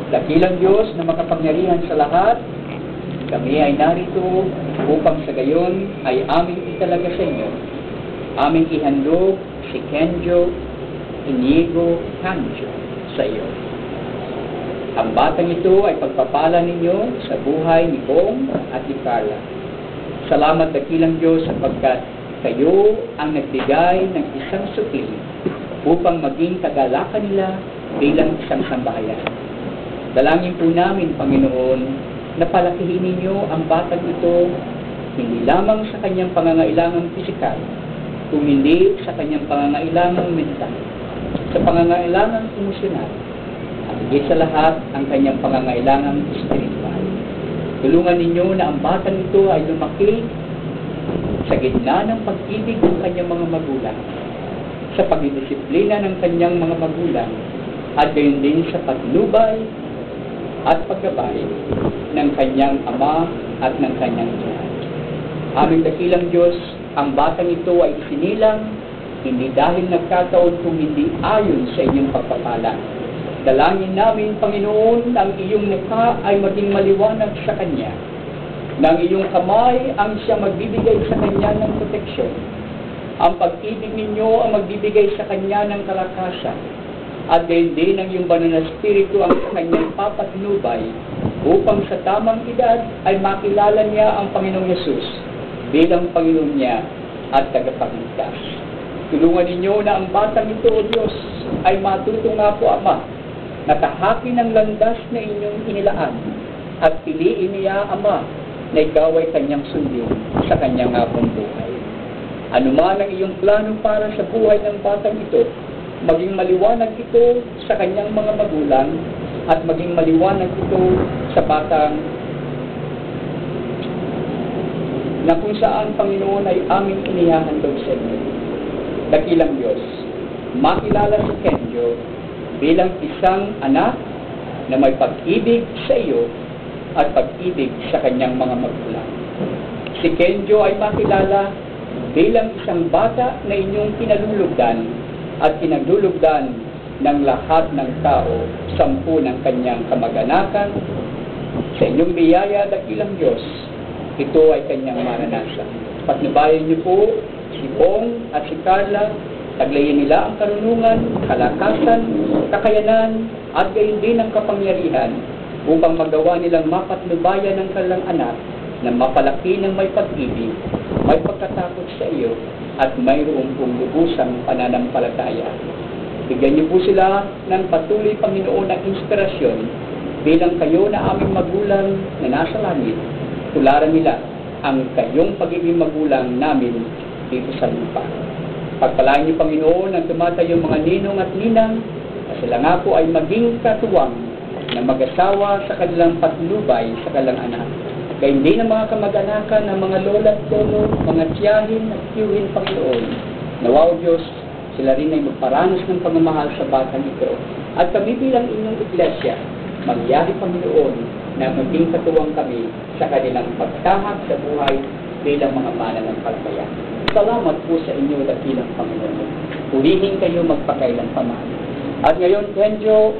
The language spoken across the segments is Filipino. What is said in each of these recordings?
Dakilang Diyos na makapangyarihan sa lahat, kami ay narito upang sa gayon ay aming italaga sa inyo. Aming ihandog si Kenjo Inigo Canjo sa iyo. Ang batang ito ay pagpapala ninyo sa buhay ni Bong at ni Carla. Salamat dakilang Diyos sapagkat kayo ang nagbigay ng isang supli upang maging kagalakan nila bilang isang sambahayan. Dalangin po namin, Panginoon, na palakihin ninyo ang batang ito hindi lamang sa kanyang pangangailangang pisikal, kung hindi sa kanyang pangangailangang mental, sa pangangailangang emosyonal, at higit sa lahat ang kanyang pangangailangang spiritual. Tulungan ninyo na ang batang ito ay lumaki sa gitna ng pag-ibig ng kanyang mga magulang, sa pagdidisiplina ng kanyang mga magulang, at gayon din sa paglubay at paggabay ng kanyang ama at ng kanyang ina. Aming dakilang Diyos, ang batang ito ay isinilang hindi dahil nagkataon kung hindi ayon sa inyong pagpapala. Dalangin namin, Panginoon, ang iyong mukha ay maging maliwanag sa kanya, ng iyong kamay ang siyang magbibigay sa kanya ng proteksyon. Ang pag-ibig ninyo ang magbibigay sa kanya ng kalakasan, at gayon din ang iyong banal na espiritu ang sa kanyang papatnubay upang sa tamang edad ay makilala niya ang Panginoong Yesus bilang Panginoon niya at tagapagligtas. Tulungan ninyo na ang batang ito, O Diyos, ay matuto nga po, Ama, natahaki ng landas na inyong inilaan at piliin niya, Ama, na ikaw ay kanyang sundin sa kanyang hapong buhay. Ano man ang iyong plano para sa buhay ng batang ito, maging maliwanag ito sa kanyang mga magulang at maging maliwanag ito sa batang na kung saan, Panginoon, ay aming inihahandog sa inyo. Dakilang Diyos, makilala si Kenjo bilang isang anak na may pag-ibig sa iyo at pag-ibig sa kanyang mga magulang. Si Kenjo ay makilala bilang isang bata na inyong kinalulugdan at kinaglulugdan ng lahat ng tao, 10 ng kanyang kamag-anakan. Sa inyong biyaya, dakilang Diyos, ito ay kanyang maranasan. Patnubayan niyo po si Bong at si Carla, taglayin nila ang karunungan, kalakasan, kakayanan, at gayon din ang kapangyarihan upang magawa nilang mapatnubayan ng kanilang anak na mapalaki ng may pag-ibig, may pagkatakot sa iyo, at mayroong pong lubusang pananampalataya. Bigyan niyo po sila ng patuloy, Panginoon, ng inspirasyon bilang kayo na aming magulang na nasa langit. Tularan nila ang kayong pagiging magulang namin dito sa lupa. Pagpalain niyo, Panginoon, ang tumatayong mga ninong at ninang na sila nga po ay maging katuwang na mag-asawa sa kanilang patnubay sa kanilang anak. Gayun din ang mga kamag-anakan ng mga lola at lolo, mga tiyahin at tiyuhin, Panginoon. Nawa, O Diyos, sila rin ay magparanas ng pagmamahal sa batang ito. At kami bilang inyong iglesia, magyari, Panginoon, na maging katuwang kami sa kanilang pagtahak sa buhay bilang mga mananampalataya. Salamat po sa inyo, dakilang Panginoon. Purihin kayo magpakailanpaman. At ngayon, Kenjo,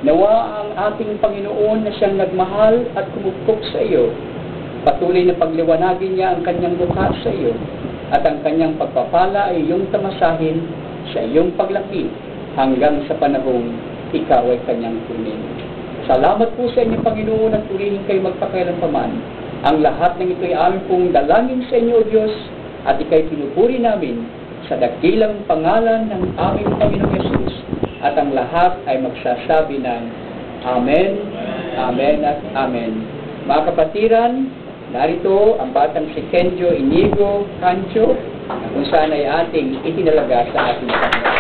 nawa ang ating Panginoon na siyang nagmahal at kumugkok sa iyo, patuloy na pagliwanagin niya ang kanyang mukha sa iyo, at ang kanyang pagpapala ay iyong tamasahin sa iyong paglaki hanggang sa panahong ikaw ay kanyang kunin. Salamat po sa inyo, Panginoon, at purihin kayo magpakailanpaman. Ang lahat ng ito ay aming pong dalangin sa inyo, O Diyos, at ikaw'y pinupuri namin sa dakilang pangalan ng aming Panginoong Yesus, at ang lahat ay magsasabi ng Amen, Amen at Amen. Mga kapatiran, narito ang batang si Kenjo Inigo Canjo, na kung saan ay ating itinalaga sa ating Panginoon.